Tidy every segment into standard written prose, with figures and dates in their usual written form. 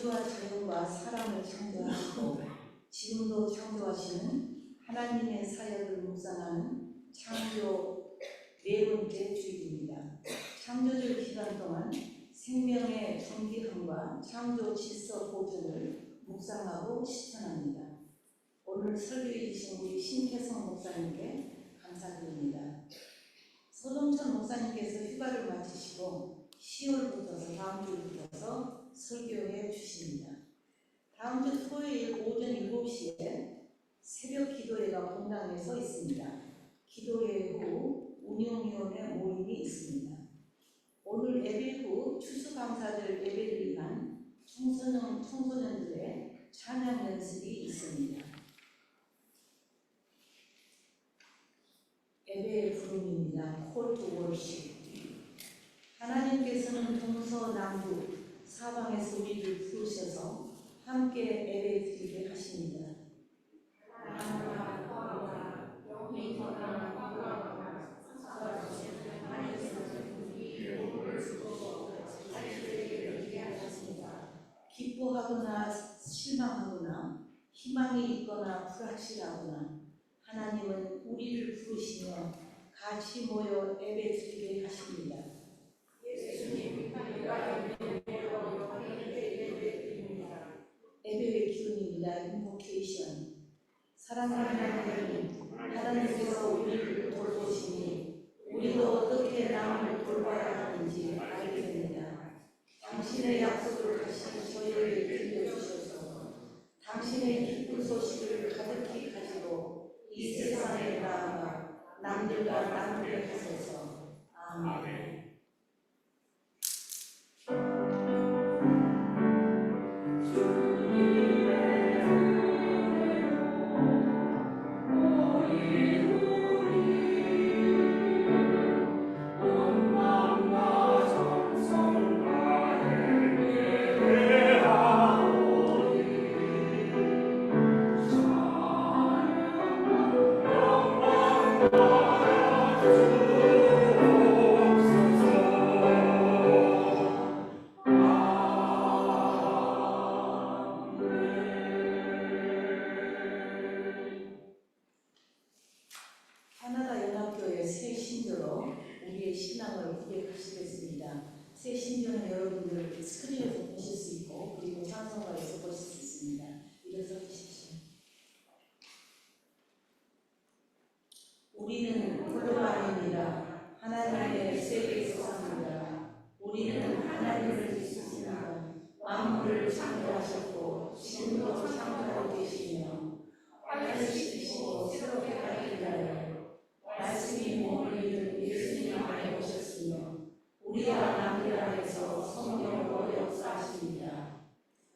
우주와 자연과 사람을 창조하시고 지금도 창조하시는 하나님의 사역을 묵상하는 창조 네 번째 주일입니다. 창조주 기간 동안 생명의 존귀함과 창조 질서 보존을 묵상하고 실천합니다. 오늘 설교해 주신 우리 신태성 목사님께 감사드립니다. 서동천 목사님께서 휴가를 마치시고 10월부터 다음 주부터 설교해 주십니다. 다음 주 토요일 오전 7시에 새벽 기도회가 본당에서 있습니다. 기도회 후 운영위원회 모임이 있습니다. 오늘 예배 후 추수감사절 예배를 위한 청소년들의 찬양 연습이 있습니다. 예배의 부름입니다. Call to Worship. 하나님께서는 동서남북 사방에서 우리를 부르셔서 함께 예배드리게 하십니다. 기뻐하거나 실망하거나 희망이 있거나 불확실하거나 하나님은 우리를 부르시며 같이 모여 예배드리게 하십니다. 예배의 기운입니다. 인보케이션. 사랑하는 하나님, 하나님께서 우리를 돌보시니 우리도 어떻게 남을 돌봐야 하는지 알게 됩니다. 당신의 약속을 다시 저희에게 들려주셔서 당신의 기쁜 소식을 가득히 가지고 이 세상에 나아가 남들과 나누게 하소서. 아멘. 새 신조는 여러분들 스크린에서 보실 수 있고 그리고 찬송가에서 보실 수 있습니다. 일어서 주십시오. 우리는 홀로가 아닙니다. 하나님의 세계에서 삽니다. 우리는 하나님을 믿습니다. 만물을 창조하셨고 지금도 창조하고 계시며 화를 시키시고 새롭게 하기 위하여 말씀이 몸을 입은 예수님 안에 오셨으며 우리와 남들 안에서 성령으로 역사하십니다.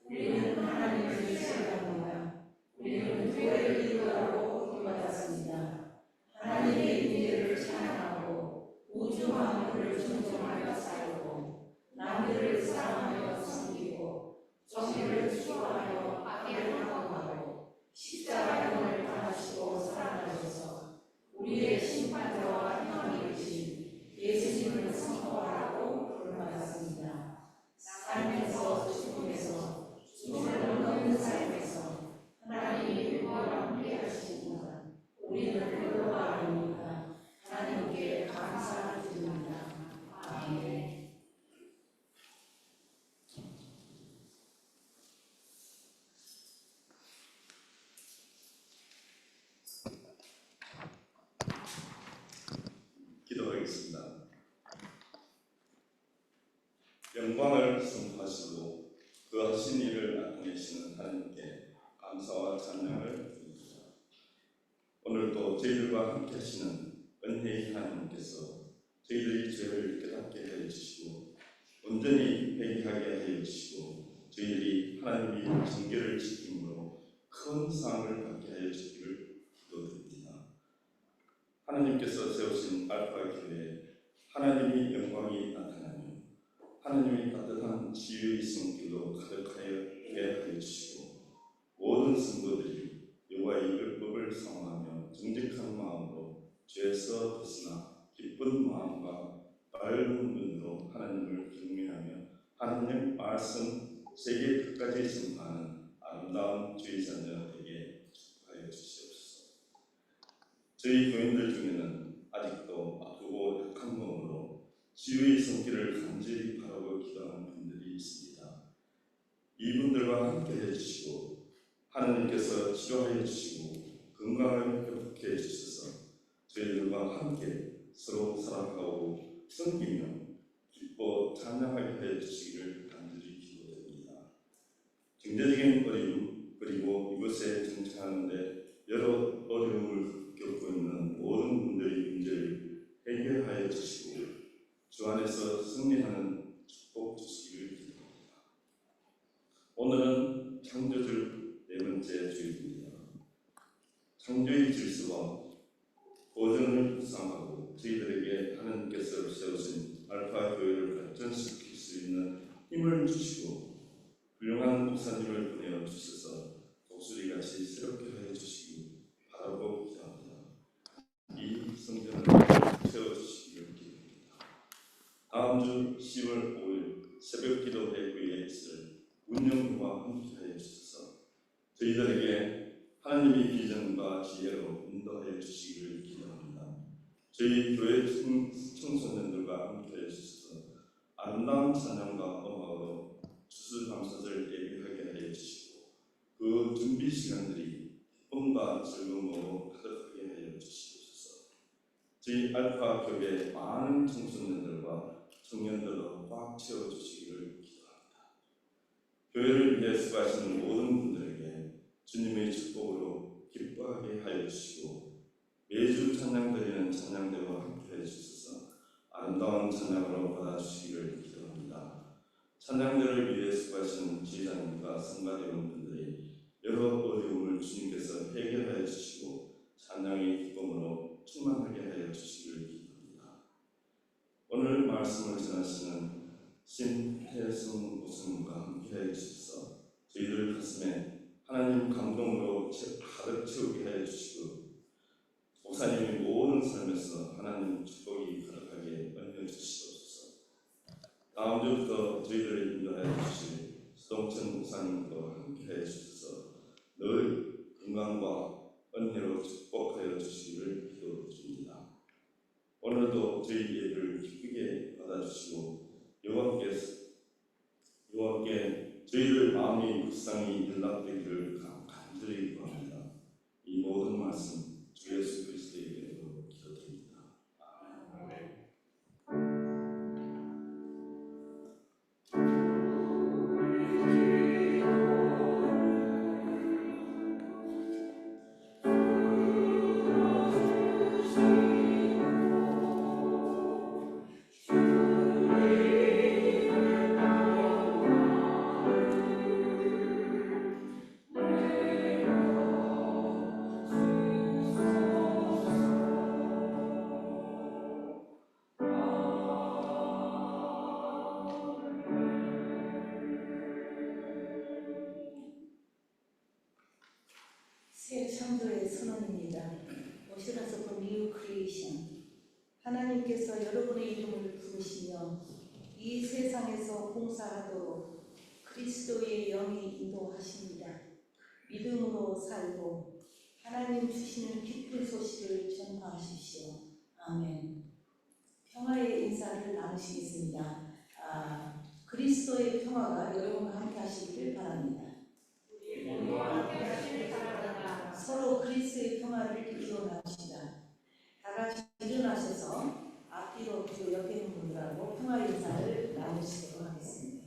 우리는 하나님을 신뢰합니다. 우리는 교회를 이루라고 부름받았습니다. 하나님의 인재를 찬양하고 우주 만물을 존중하며 살고 남들을 사랑하며 섬기고 정의를 추구하며 악을 항거하고 십자가형을 당하시고 살아나셔서 우리의 심판자와 형이 되신 예수님을 선포하라고 부름받았습니다. 삶에서 죽음에서 죽음을 넘는 삶에서 하나님이 우리와 함께 하십니다. 우리는 홀로가 아닙니다. 하나님께 감사드립니다. 아멘. 기도하겠습니다. 영광을 선포하시고 그 하신 일을 나타내시는 하나님께 감사와 찬양을 드립니다. 오늘도 저희들과 함께 하시는 은혜의 하나님께서 저희들의 죄를 깨닫게 하여 주시고 온전히 회개하게 하여 주시고 저희들이 하나님의 정결을 지킴으로 큰 상을 받게 하여 주기를 기도드립니다. 하나님께서 세우신 알파 교회에 하나님의 영광이 나타나며 하나님의 따뜻한 지유의 성길로 가득하게 하여 주시고 모든 성도들이 여호와의 율법을 사모하며 정직한 마음으로 죄에서 벗어나 기쁜 마음과 밝은 눈으로 하나님을 경외하며 하나님 말씀 세계 끝까지 전파하는 아름다운 주의 자녀 되게 하여 주시옵소서. 저희 교인들 중에는 아직도 아프고 약한 몸으로 치유의 손길을 간절히 바라고 기도하는 분들이 있습니다. 이분들과 함께 해주시고 하나님께서 치료하여 주시고 건강을 회복해 주셔서 저희들과 함께 서로 사랑하고 섬기며 기뻐 찬양하게 하여 주시기를 간절히 기도드립니다. 경제적인 어려움 그리고 이곳에 정착하는데 여러 어려움을 겪고 있는 모든 분들의 문제를 해결하여 주시고 주 안에서 승리하는 축복 주시기를 기도합니다. 오늘은 창조주 네 번째 주일입니다. 창조의 질서와 보존을 묵상하고 저희들에게 하나님께서 세우신 알파 교회를 발전시킬 수 있는 힘을 주시고 훌륭한 목사님을 보내어 주셔서 독수리같이 새롭게 하여 주시기 바라고 기도합니다. 이 성전을 채워주시기를 기도합니다. 다음 주 10월 5일 새벽 기도 회의에 있을 운영과 함께하여 주셔서 저희들에게 하나님의 비전과 지혜로 인도하여 주시기를 기도합니다. 저희 교회 청소년들과 함께하여 주셔서 아름다운 찬양과 음악으로 추수감사절 예배하게 하여 주시고 그 준비 시간들이 기쁨과 즐거움으로 가득하게 하여 주시옵소서. 저희 알파 교회 많은 청소년들과 청년들로 꽉 채워주시기를 기도합니다. 교회를 위해 수고하시는 모든 분들에게 주님의 축복으로 기뻐하게 하여 주시고 매주 찬양드리는 찬양대와 함께해 주셔서 아름다운 찬양으로 받아주시기를 기도합니다. 찬양대를 위해 수고하시는 지휘자님과 성가대원분들이 여러 어려움을 주님께서 해결하여 주시고 찬양의 기쁨으로 충만하게 하여 주시기를 기도합니다. 오늘 말씀을 전하시는 신혜승 목사님과 함께하여 주셔서 저희들 가슴에 하나님 감동으로 가득 채우게 하여 주시고 목사님의 모든 삶에서 하나님 축복이 가득하게 얹어 주시옵소서. 다음 주부터 저희들을 인도하여 주실 수동천 목사님과 함께하여 주셔서 늘 건강과 은혜로 축복하여 주시기를 기도드립니다. 오늘도 저희 예배를 기쁘게 받아주시고 여호와께 저희들 마음의 불쌍히 연락되기를 간절히 구합니다. 이 모든 말씀 주 예수 그리스도의 이름으로 기도드립니다. 아멘. 새 창조의 선언입니다. 오시라서 for new creation. 하나님께서 여러분의 이름을 부르시며 이 세상에서 봉사하도록 그리스도의 영이 인도하십니다. 믿음으로 살고 하나님 주시는 기쁜 소식을 전파하십시오. 아멘. 평화의 인사를 나누시겠습니다. 그리스도의 평화가 여러분과 함께 하시기를 바랍니다. 서로 그리스도의 평화를 이어나갑시다. 다 같이 일어나셔서 앞뒤로 그리고 옆에 있는 분들하고 평화 인사를 나누시도록 하겠습니다.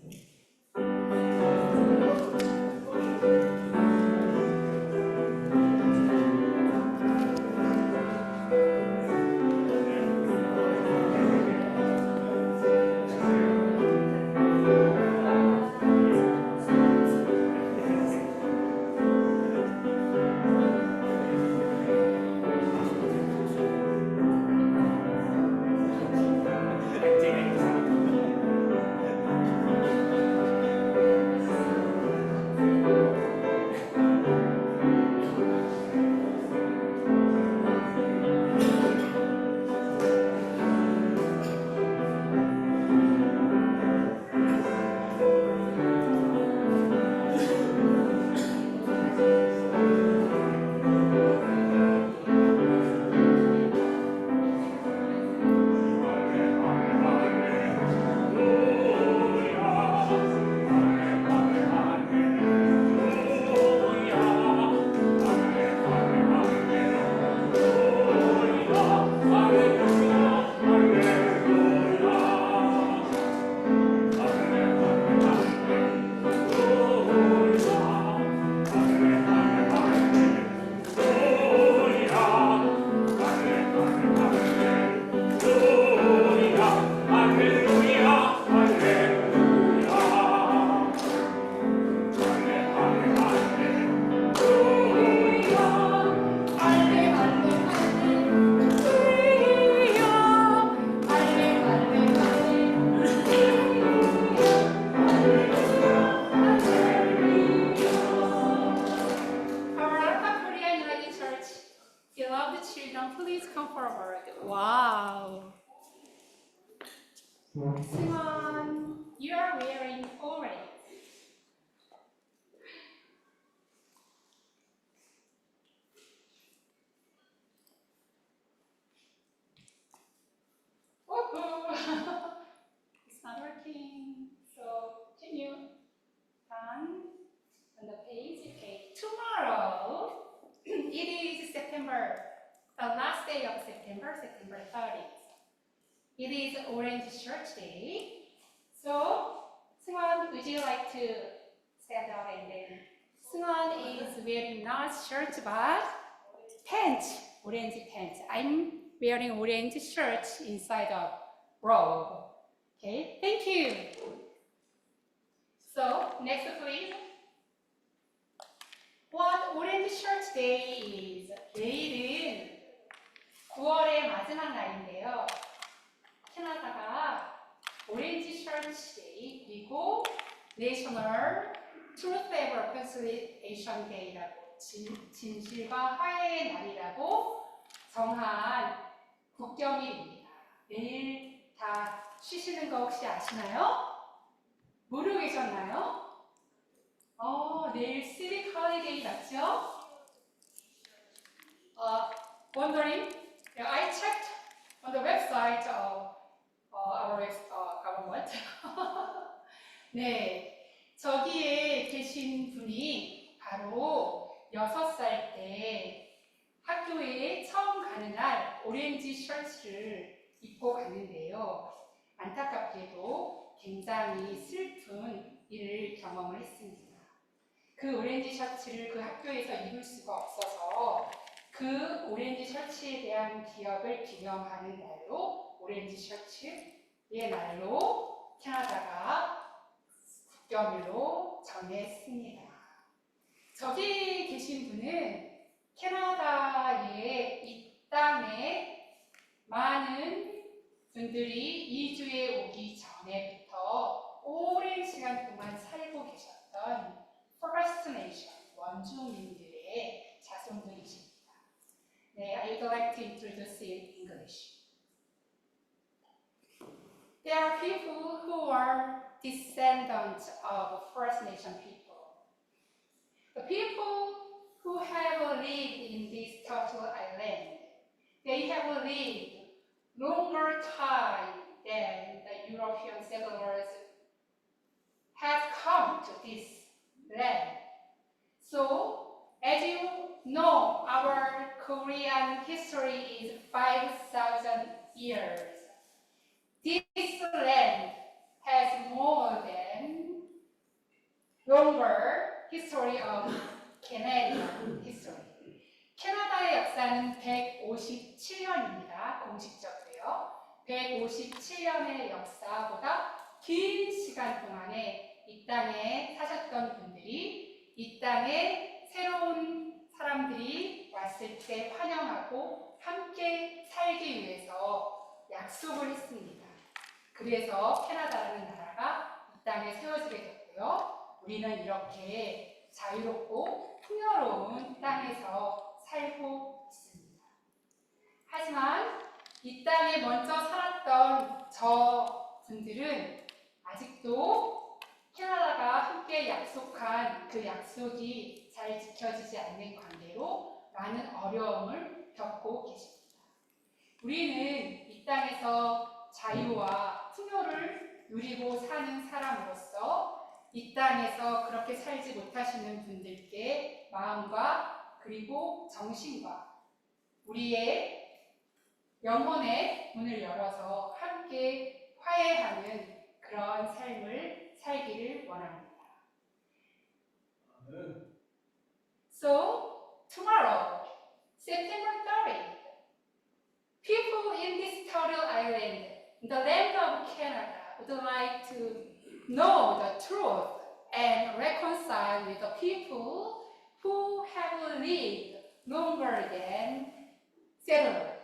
Simon, you are wearing orange. Woohoo! It's not working. So can you turn on the page? Okay. Tomorrow, it is September, the last day of September, September 30th. It is Orange Shirt Day. So, Seungwon, would you like to stand up and then? Seungwon is wearing not shirt but pants, orange pants. I'm wearing orange shirt inside of robe. Okay, thank you. So, next please. What Orange Shirt Day is? 내일은 9월의 마지막 날인데요. 캐나다가 오렌지 셔츠 데이 그리고 내셔널 트루스 에버 reconciliation 데이라고 진실과 화해의 날이라고 정한 국경일입니다. 내일 다 쉬시는 거 혹시 아시나요? 모르고 계셨나요? 내일 civic holiday 맞죠? Wondering? I checked on the website of our government. 네, 저기에 계신 분이 바로 6살 때 학교에 처음 가는 날 오렌지 셔츠를 입고 갔는데요. 안타깝게도 굉장히 슬픈 일을 경험을 했습니다. 그 오렌지 셔츠를 그 학교에서 입을 수가 없어서 그 오렌지 셔츠에 대한 기억을 기념하는 날로 오렌지 셔츠의 날로 캐나다가 국경일로 정했습니다. 저기 계신 분은 캐나다의 이 땅에 많은 분들이 이주에 오기 전에부터 오랜 시간 동안 살고 계셨던 First Nation, 원주민들의 자손들이십니다. 네, I would like to introduce in English. There are people who are descendants of First Nation people. The people who have lived in this turtle island, they have lived longer time than the European settlers have come to this land. So, as you know, our Korean history is 5,000 years. This land has more than longer history of Canadian history. 캐나다의 역사는 157년입니다. 공식적으로요. 157년의 역사보다 긴 시간 동안에 이 땅에 사셨던 분들이 이 땅에 새로운 사람들이 왔을 때 환영하고 함께 살기 위해서 약속을 했습니다. 그래서 캐나다라는 나라가 이 땅에 세워지게 됐고요. 우리는 이렇게 자유롭고 풍요로운 땅에서 살고 있습니다. 하지만 이 땅에 먼저 살았던 저 분들은 아직도 캐나다가 함께 약속한 그 약속이 잘 지켜지지 않는 관계로 많은 어려움을 겪고 계십니다. 우리는 이 땅에서 자유와 풍요를 누리고 사는 사람으로서 이 땅에서 그렇게 살지 못하시는 분들께 마음과 그리고 정신과 우리의 영혼의 문을 열어서 함께 화해하는 그런 삶을 살기를 원합니다. So, tomorrow, September 30th, people in this turtle island, the land of Canada, would like to know the truth and reconcile with the people who have lived longer than settlers.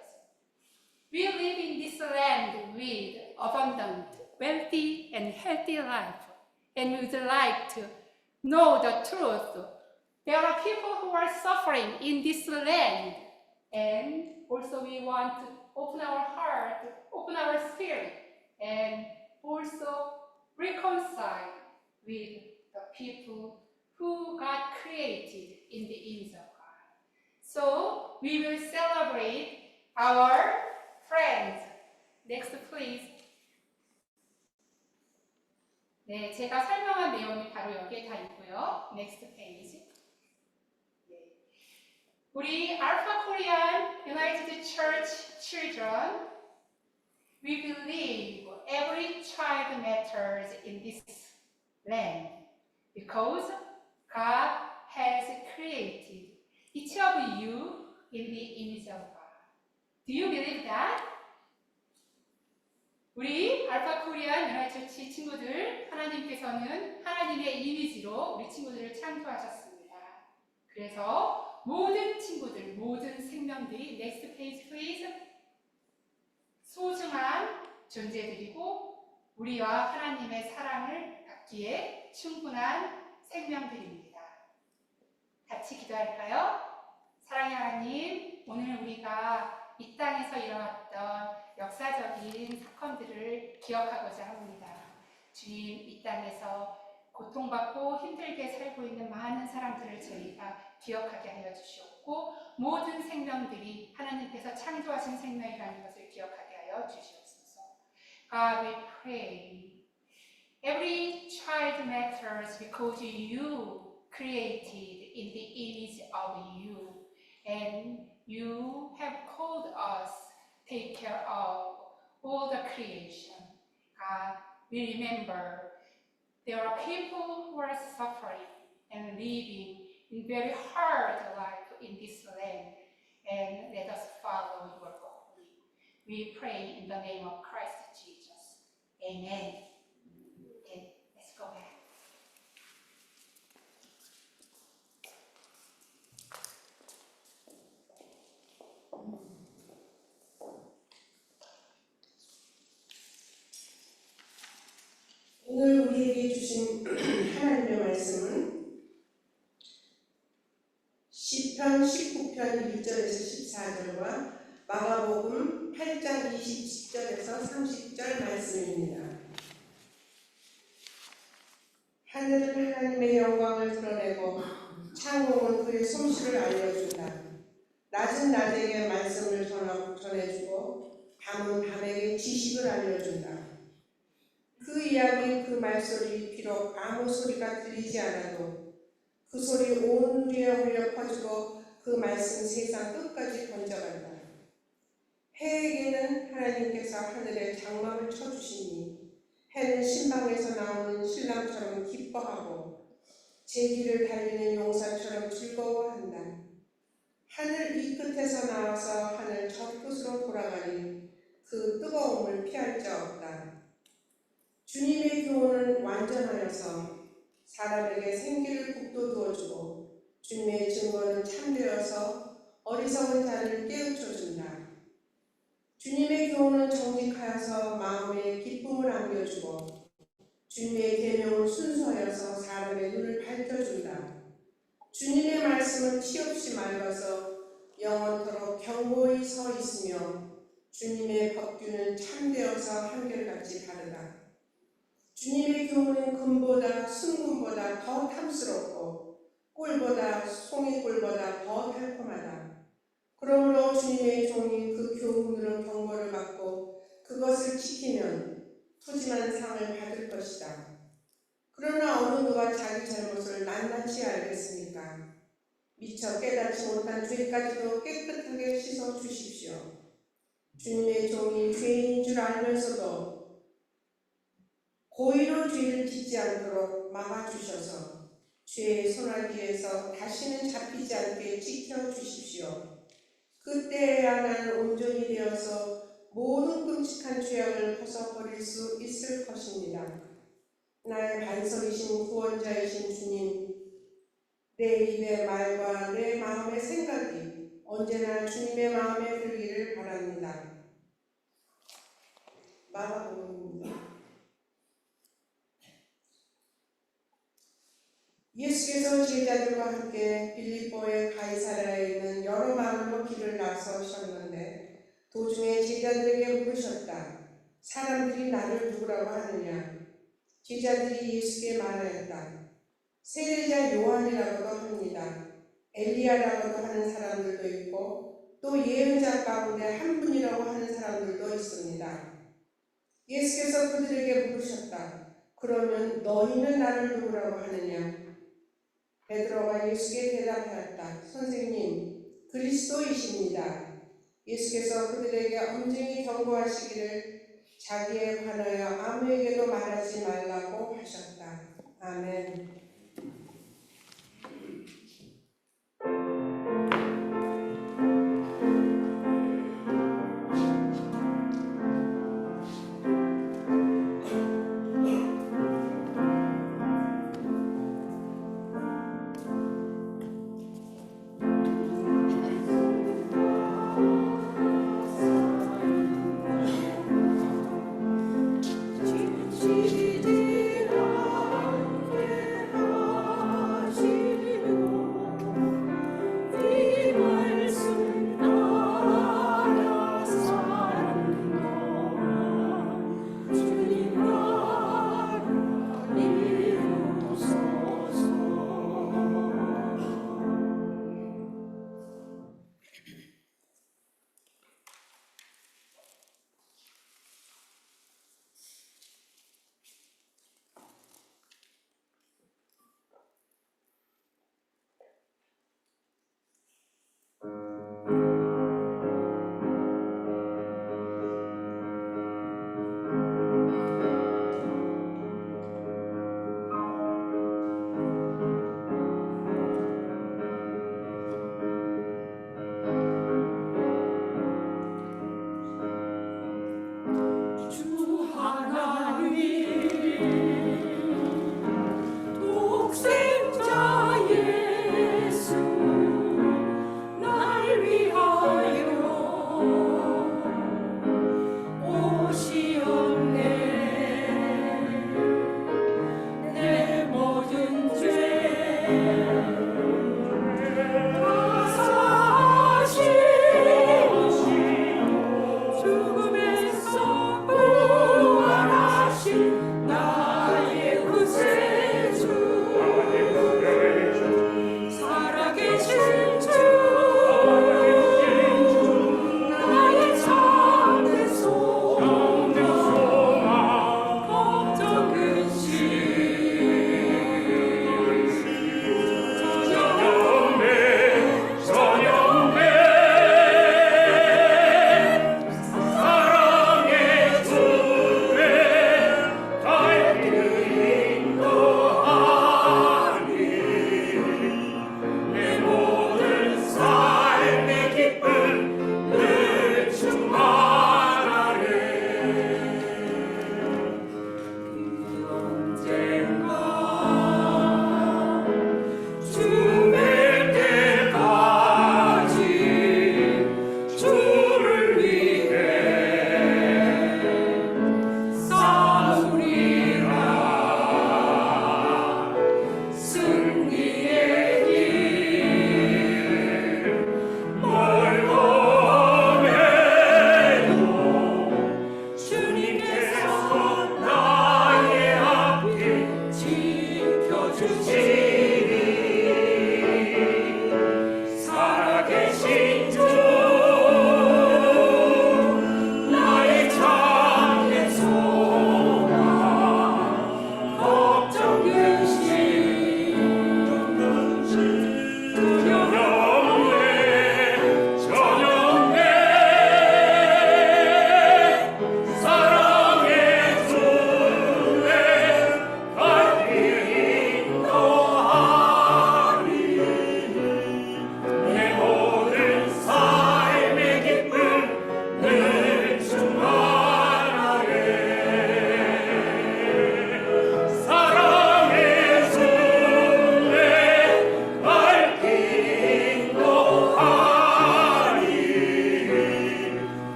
We live in this land with abundant, wealthy, and healthy life, and we would like to know the truth. There are people who are suffering in this land, and also we want to open our heart, open our spirit, and also reconcile with the people who God created in the image of God. So we will celebrate our friends. Next, please. 네, 제가 설명한 내용이 바로 여기에 다 있고요. Next page. 네. 우리 알파 코리안 유나이티드 처치 children, we believe every child matters in this land because God has created each of you in the image of God. Do you believe that? 우리 알파 코리안 유나이티드 친구들, 하나님께서는 하나님의 이미지로 우리 친구들을 창조하셨습니다. 그래서 모든 친구들, 모든 생명들이 next page please. 소중한 존재들이고 우리와 하나님의 사랑을 받기에 충분한 생명들입니다. 같이 기도할까요? 사랑의 하나님, 오늘 우리가 이 땅에서 일어났던 역사적인 사건들을 기억하고자 합니다. 주님, 이 땅에서 고통받고 힘들게 살고 있는 많은 사람들을 저희가 기억하게 하여 주시옵고 모든 생명들이 하나님께서 창조하신 생명이라는 것을 기억하게 하여 주시옵소서. God, we pray. Every child matters because you created in the image of you, and you have called us take care of all the creation. God, we remember there are people who are suffering and living in very hard life in this land, and let us follow your calling. We pray in the name of Christ Jesus. Amen. Okay, let's go ahead. 오늘 우리에게 주신 하나님의 말씀은 시편 19편 1절에서 14절과 마가복음 8장 27절에서 30절 말씀입니다. 하늘은 하나님의 영광을 드러내고 창공은 그의 솜씨를 알려준다. 낮은 낮에게 말씀을 전해주고 밤은 밤에게 지식을 알려준다. 그 이야기, 그 말소리, 비록 아무 소리가 들리지 않아도 그 소리 온 누리에 울려 퍼지고 그 말씀 세상 끝까지 번져간다. 해에게는 하나님께서 하늘에 장막을 쳐주시니 해는 신방에서 나오는 신랑처럼 기뻐하고 제기를 달리는 용사처럼 즐거워한다. 하늘 이 끝에서 나와서 하늘 저 끝으로 돌아가니 그 뜨거움을 피할 자 없다. 주님의 교훈은 완전하여서 사람에게 생기를 북돋우어주고 주님의 증거는 참되어서 어리석은 자를 깨우쳐준다. 주님의 교훈은 정직하여서 마음에 기쁨을 안겨주고 주님의 계명은 순수하여서 사람의 눈을 밝혀준다. 주님의 말씀은 티없이 맑아서 영원토록 견고히 서 있으며 주님의 법규는 참되어서 한결같이 바르다. 주님의 교훈은 금보다 순금보다 더 탐스럽고 꿀보다 송이꿀보다 더 달콤하다. 그러므로 주님의 종이 그 교훈으로 경고를 받고 그것을 지키면 푸짐한 상을 받을 것이다. 그러나 어느 누가 자기 잘못을 낱낱이 알겠습니까? 미처 깨닫지 못한 죄까지도 깨끗하게 씻어 주십시오. 주님의 종이 죄인인 줄 알면서도 고의로 죄를 짓지 않도록 막아주셔서 죄의 소나기에서 다시는 잡히지 않게 지켜주십시오. 그때야 나는 온전히 되어서 모든 끔찍한 죄악을 벗어버릴 수 있을 것입니다. 나의 반석이신 구원자이신 주님, 내 입의 말과 내 마음의 생각이 언제나 주님의 마음에 들기를 바랍니다. 마가복음입니다. 예수께서 제자들과 함께 빌립보의 가이사랴에 있는 여러 마을로 길을 나서셨는데 도중에 제자들에게 물으셨다. 사람들이 나를 누구라고 하느냐? 제자들이 예수께 말하였다. 세례자 요한이라고도 합니다. 엘리야라고도 하는 사람들도 있고 또 예언자 가운데 한 분이라고 하는 사람들도 있습니다. 예수께서 그들에게 물으셨다. 그러면 너희는 나를 누구라고 하느냐? 베드로가 예수께 대답하였다. 선생님, 그리스도이십니다. 예수께서 그들에게 엄중히 경고하시기를 자기에 관하여 아무에게도 말하지 말라고 하셨다. 아멘. 지지라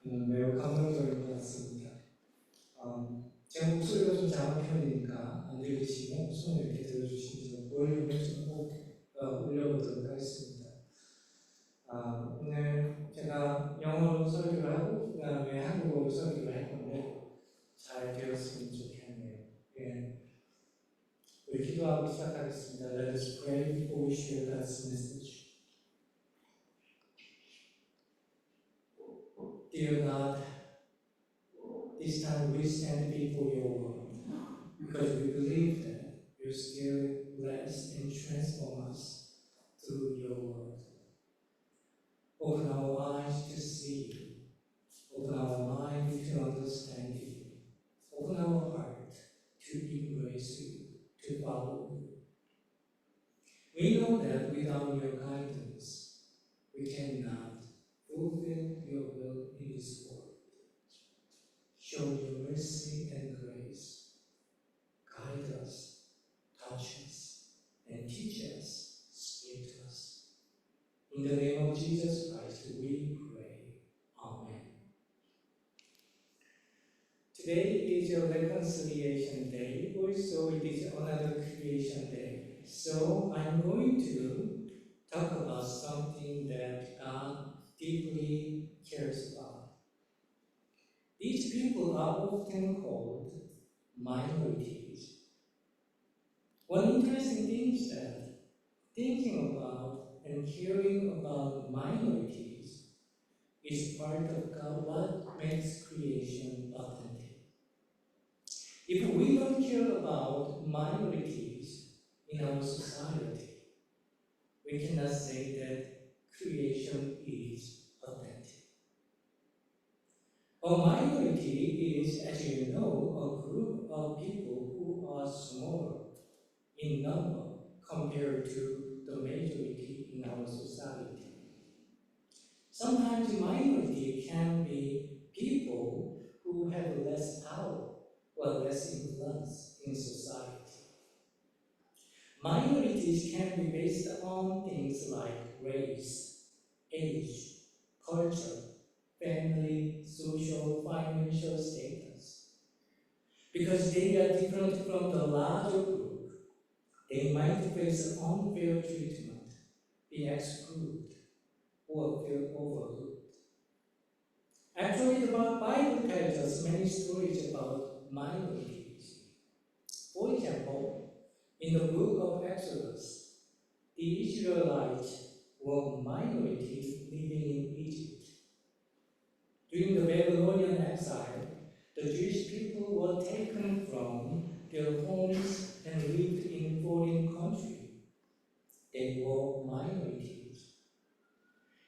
매우 감동적인 것 같습니다. 제 목소리가 좀 작은 편이니까 안 들리시면 손을 이렇게 들어주시면 볼륨을 좀 올려보도록 하겠습니다. 오늘 제가 영어로 설교를 하고 그 다음에 한국어로 설교를 할 건데 잘 되었으면 좋겠네요. 예. 우리 기도하고 시작하겠습니다. Let us pray before we share God's message. Dear God, this time we stand before your word because we believe that your Spirit bless and transform us through your word. Open our eyes to see you. Open our mind to understand you. Open our heart to embrace you, to follow you. We know that without your guidance, we cannot fulfill your will in this world. Show your mercy and grace. Guide us, touch us, and teach us, speak to us. In the name of Jesus Christ, we pray. Amen. Today is a reconciliation day. Also, it is another creation day. So, I'm going to talk about something that God deeply cares about. These people are often called minorities. One interesting thing is that thinking about and caring about minorities is part of God, what makes creation authentic. If we don't care about minorities in our society, we cannot say that creation is authentic. A minority is, as you know, a group of people who are smaller in number compared to the majority in our society. Sometimes minority can be people who have less power or less influence in society. Minorities can be based on things like race, age, culture, family, social, financial status. Because they are different from the larger group, they might face unfair treatment, be excluded, or feel overlooked. Actually, the Bible tells us many stories about minorities. For example, in the book of Exodus, the Israelites were minorities living in Egypt. During the Babylonian exile, the Jewish people were taken from their homes and lived in foreign country. They were minorities.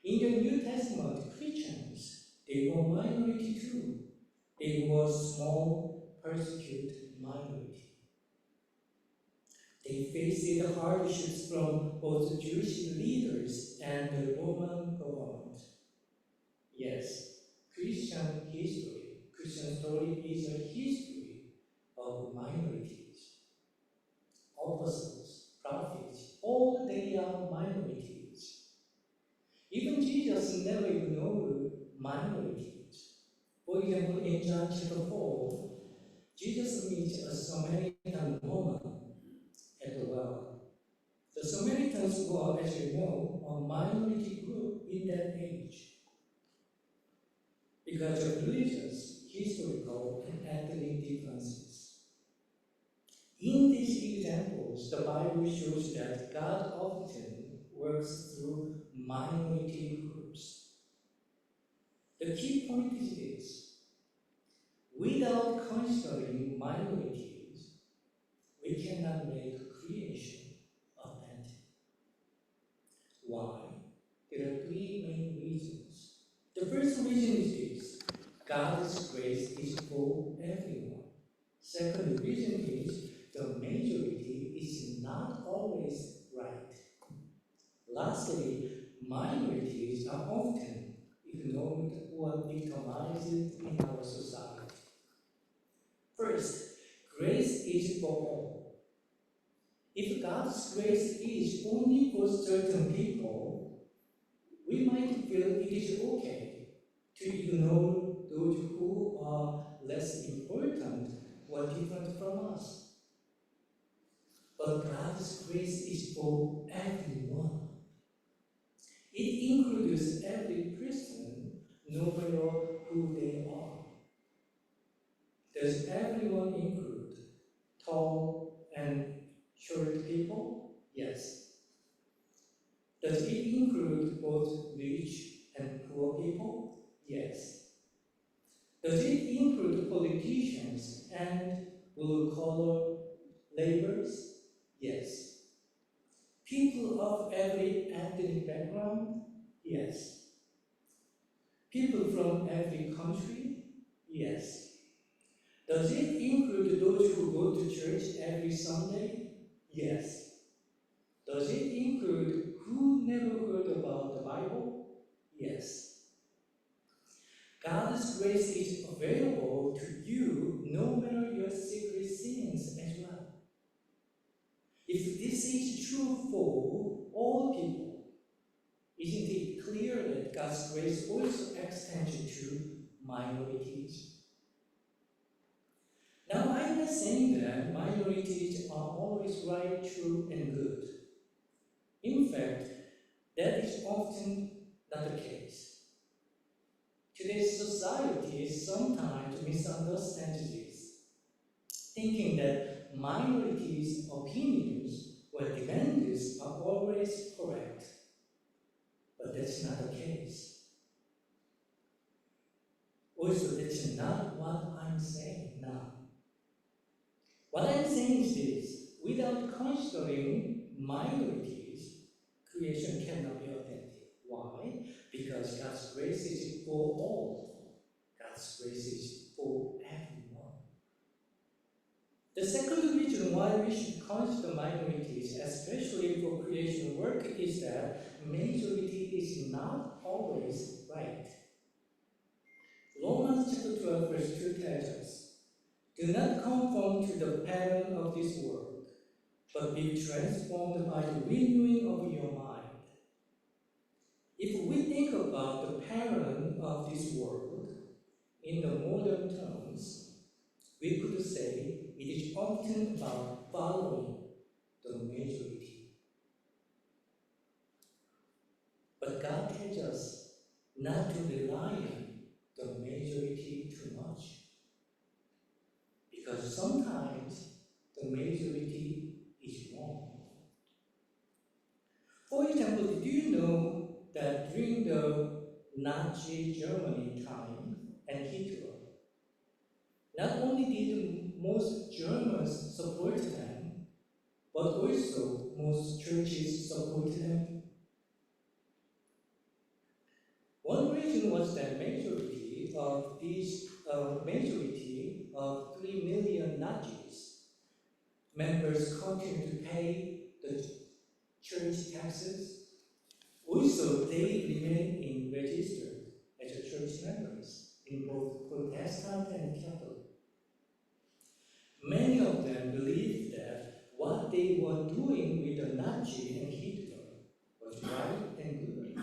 In the New Testament, Christians, they were minority too. They were small, persecuted minority. They faced hardships from both Jewish leaders and the Roman government. Yes, Christian story is a history of minorities. Apostles, prophets, all they are minorities. Even Jesus never ignored minorities. For example, in John chapter 4, Jesus meets a Samaritan woman at the well. The Samaritans were, as you know, a minority group in that age because of religious, historical, and ethnic differences. In these examples, the Bible shows that God often works through minority groups. The key point is this: without considering minorities, we cannot make creation authentic. Why? There are three main reasons. The first reason is this: God's grace is for everyone. Second reason is the majority is not always right. Lastly, minorities are often ignored or victimized in our society. First, grace is for all. If God's grace is only for certain people, we might feel it is okay to ignore those who are less important or different from us. But God's grace is for everyone. It includes every person, no matter who they are. Does everyone include tall and short people? Yes. Does it include both rich and poor people? Yes. Does it include politicians and blue-collar laborers? Yes. People of every ethnic background? Yes. People from every country? Yes. Does it include those who go to church every Sunday? Yes. Does it include who never heard about the Bible? Yes. God's grace is available to you no matter your secret sins as well. If this is true for all people, isn't it clear that God's grace also extends to minorities? Now, I'm not saying that minorities are always right, true, and good. In fact, that is often not the case. Today's society sometimes misunderstands this, thinking that minorities' opinions or demands are always correct. But that's not the case. Also, that's not what I'm saying now. What I'm saying is this: without considering minorities, creation cannot be authentic. Why? Because God's grace is for all. God's grace is for everyone. The second reason why we should consider minorities, especially for creation work, is that majority is not always right. Romans chapter 12 verse 2 tells us, "Do not conform to the pattern of this world, but be transformed by the renewing of your mind." If we think about the pattern of this world in the modern terms, we could say it is often about following the majority. But God tells us not to rely on the majority too much, because sometimes the majority is wrong. For example, did you know that during the Nazi Germany time and Hitler, not only did most Germans support them, but also most churches supported them? One reason was that majority of 3 million Nazis members continued to pay the church taxes. Also, they remain registered as church members in both Protestant and Catholic. Many of them believed that what they were doing with the Nazi and Hitler was right and good.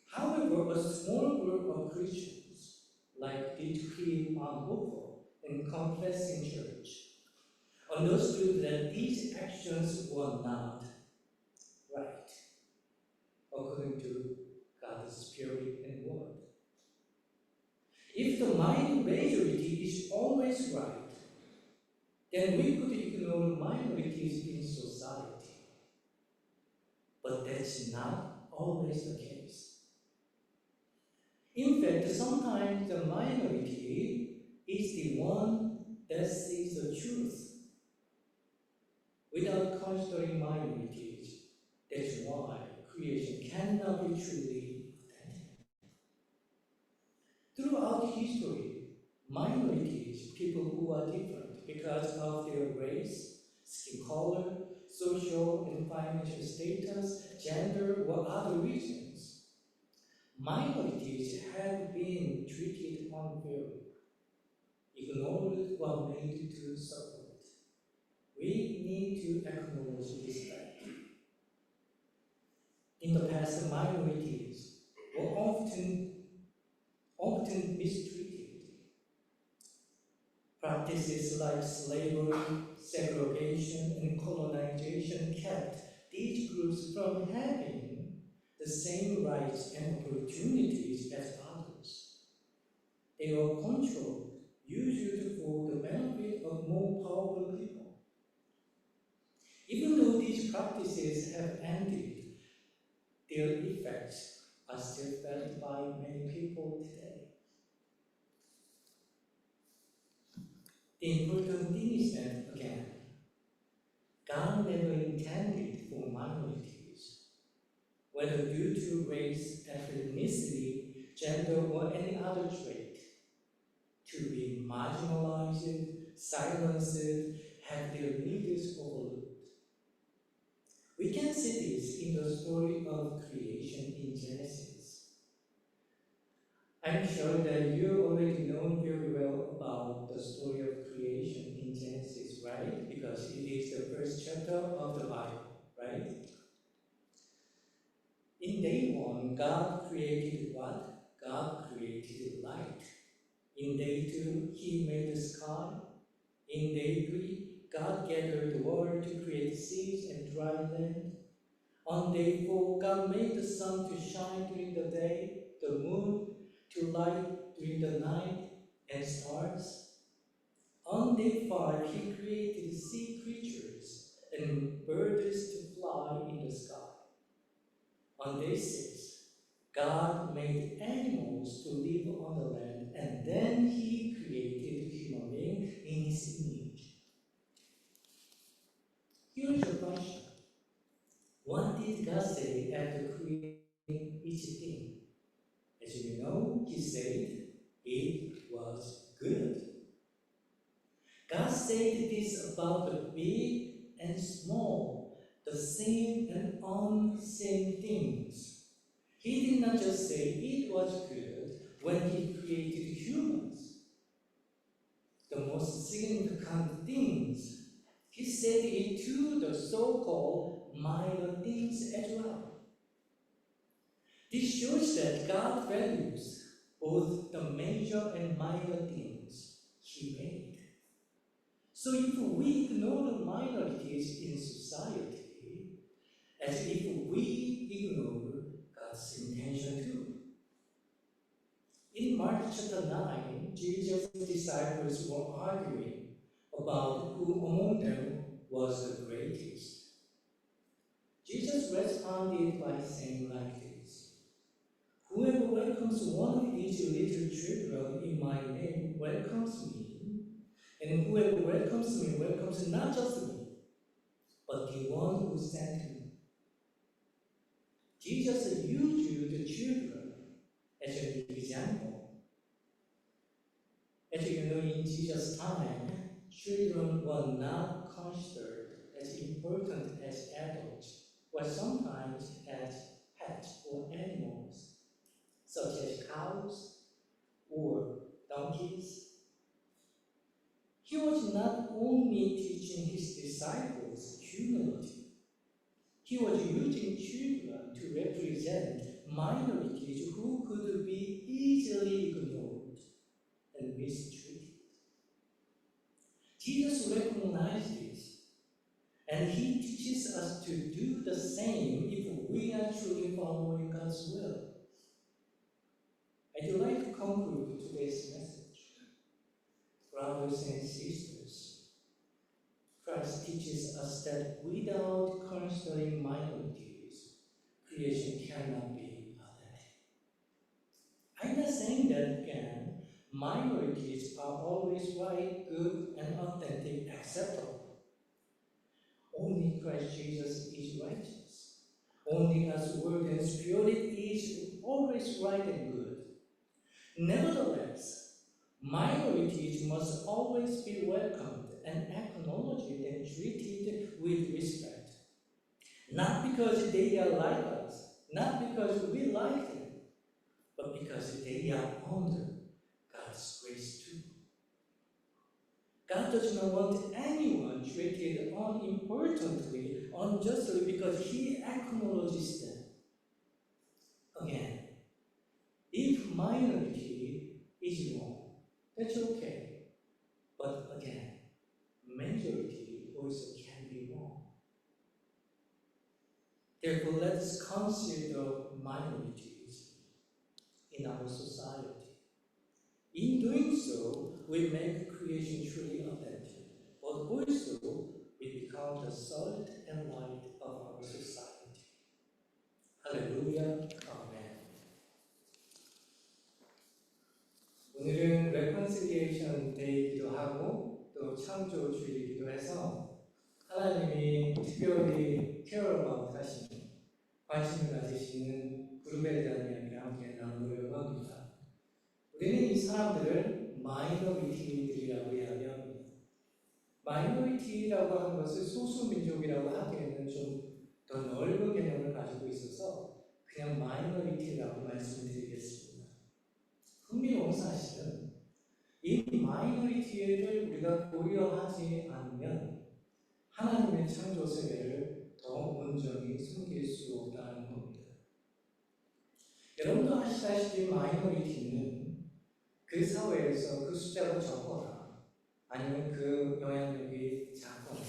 However, a small group of Christians, like Dietrich Bonhoeffer and Confessing Church, understood that these actions were not right, according to God's Spirit and Word. If the majority is always right, then we could ignore minorities in society. But that's not always the case. In fact, sometimes the minority is the one that sees the truth. Without considering minorities, that's why creation cannot be truly authentic. Throughout history, minorities, people who are different because of their race, skin color, social and financial status, gender, or other reasons, minorities have been treated unfairly, ignored, or made to suffer. We need to acknowledge this fact. In the past, minorities were often often mistreated. Practices like slavery, segregation, and colonization kept these groups from having the same rights and opportunities as others. They were controlled, usually for the benefit of more powerful people. Even though these practices have ended, their effects are still felt by many people today. The important thing is that, again, God never intended for minorities, whether due to race, ethnicity, gender, or any other trait, to be marginalized, silenced, have their needs overlooked. We can see this in the story of creation in Genesis. I'm sure that you already know very well about the story of creation in Genesis, right? Because it is the first chapter of the Bible, right? In day one, God created what? God created light. In day two, He made the sky. In day three, God gathered the water to create seas and dry land. On day four, God made the sun to shine during the day, the moon to light during the night, and stars. On day five, He created sea creatures and birds to fly in the sky. On day six, God made animals to live on the land, and then He created human being in His image. Here's your question. What did God say after creating each thing? As you know, He said it was good. God said this about the big and small, the same and unseen things. He did not just say it was good when He created humans. The most significant things, He said it to the so-called minor things as well. This shows that God values both the major and minor things He made. So if we ignore the minorities in society, as if we ignore God's intention too. In Mark chapter 9, Jesus' disciples were arguing about who among them was the greatest. Jesus responded by saying like this, "Whoever welcomes one of these little children in my name welcomes me, and whoever welcomes me welcomes not just me, but the one who sent me." Jesus used the children as an example. As you know, in Jesus' time, children were not considered as important as adults, or sometimes as pets or animals, such as cows or donkeys. He was not only teaching His disciples humility, He was using children to represent minorities who could be easily ignored and mistreated. Jesus recognized this, and He teaches us to do the same if we are truly following God's will. I'd like to conclude today's message. Brothers and sisters, Christ teaches us that without considering minorities, creation cannot be authentic. I'm not saying that, again, minorities are always right, good, and authentic, acceptable. Only Christ Jesus is righteous. Only God's word and spirit is always right and good. Nevertheless, minorities must always be welcomed and acknowledged and treated with respect. Not because they are like us, not because we like them, but because they are under God's grace too. God does not want anyone treated unimportantly, unjustly, because He acknowledges them. Again, if minority is wrong. That's okay. But again, majority also can be wrong. Therefore, let us consider minorities in our society. In doing so, we make creation truly authentic, but also we become the salt and light of our society. Hallelujah. Amen. 오늘은 reconciliation 데이이기도 하고 또 창조주일이기도 해서 하나님이 특별히 care about 하시는 관심을 가지시는 그룹에 대한 이야기를 함께 나누려고 합니다. 우리는 이 사람들을 마이너리티들이라고 이야기합니다. 마이너리티라고 하는 것을 소수민족이라고 하기에는 좀 더 넓은 개념을 가지고 있어서 그냥 마이너리티라고 말씀드리겠습니다. 흥미로운 사실은 이 마이너리티를 우리가 고려하지 않으면 하나님의 창조 세계를 더 온전히 숨길 수 없다는 겁니다. 여러분도 아시다시피 마이너리티는 그 사회에서 그 숫자가 적거나 아니면 그 영향력이 작거나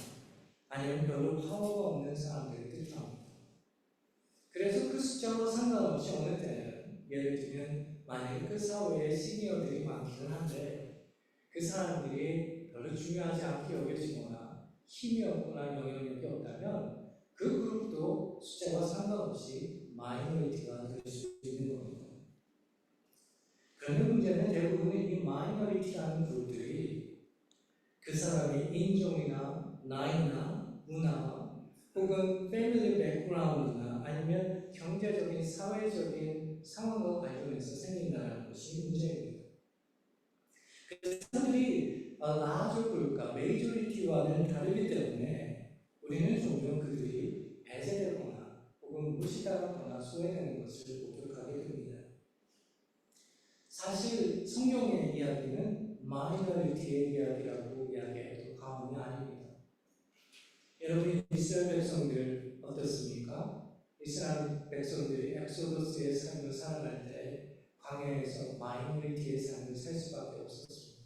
아니면 별로 파워가 없는 사람들을 뜻합니다. 그래서 그 숫자와 상관없이 어느 때는 예를 들면 만약에 그 사회에 시니어들이 많기는 한데 그 사람들이 별로 중요하지 않게 여겨지거나 힘이 없거나 영향력이 없다면 그 그룹도 숫자와 상관없이 마이너리티가 될 수 있는 겁니다. 그런데 문제는 대부분의 이 마이너리티라는 그룹들이 그 사람의 인종이나 나이나 문화 혹은 패밀리 백그라운드나 아니면 경제적인 사회적인 상황과 관련해서 생긴다는 것이 문제입니다. 그 사람들이 라저 그룹과 메이저리티와는 다르기 때문에 우리는 종종 그들이 배제되거나 혹은 무시당하거나 소외되는 것을 목격하게 됩니다. 사실 성경의 이야기는 마이너리티의 이야기라고 이야기해도 과언이 아닙니다. 여러분 이스라엘 백성들 어떻습니까? 이스라엘 백성들이 엑소더스의 삶을 살아갈 때 광야에서 마이너리티의 삶을 살 수밖에 없었습니다.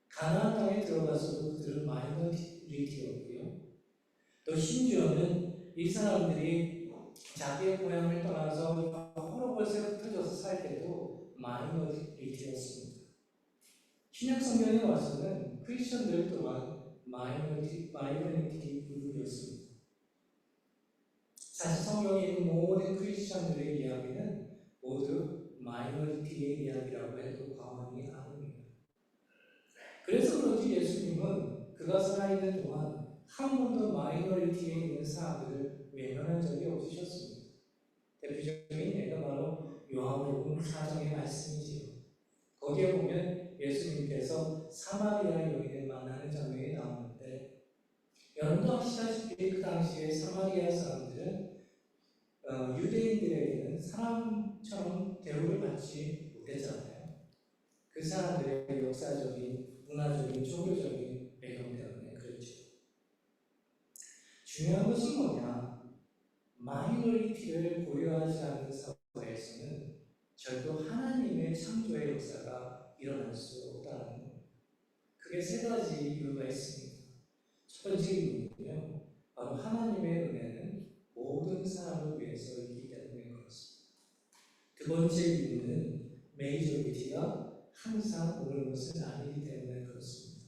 가나안 땅에 들어가서도 그들은 마이너리티였고요. 또 심지어는 이 사람들이 자기의 고향을 떠나서 여러 곳에 흩어져서 살 때도 마이너리티였습니다. 신약 성경에 와서는 크리스천들 또한 마이너리티 그룹이었습니다. 사실 성경에 있는 모든 크리스천들의 이야기는 모두 마이너리티의 이야기라고 해도 과언이 아닙니다. 그래서 그런지 예수님은 그가 살아있는 동안 한 번도 마이너리티에 있는 사람들을 외면한 적이 없으셨습니다. 대표적인 예가 바로 요한복음 4장의 말씀이지요. 거기에 보면 예수님께서 사마리아 여인을 만나는 장면이 나오는데 여러분도 아시다시피 그 당시에 사마리아 사람들은 유대인들에게는 사람처럼 대우를 받지 못했잖아요. 그 사람들의 역사적인, 문화적인, 종교적인 배경 때문에 그렇죠. 중요한 것은 뭐냐? 마이너리티를 고려하지 않는 사회에서는 절도 하나님의 창조의 역사가 일어날 수 없다는 겁니다. 그게 세 가지 이유가 있습니다. 첫 번째 이유는요, 바로 하나님의 은혜는 모든 사람을 위해서 있기 때문에 그렇습니다. 두 번째 이유는 메이저리티가 항상 옳은 것은 아니기 때문에 그렇습니다.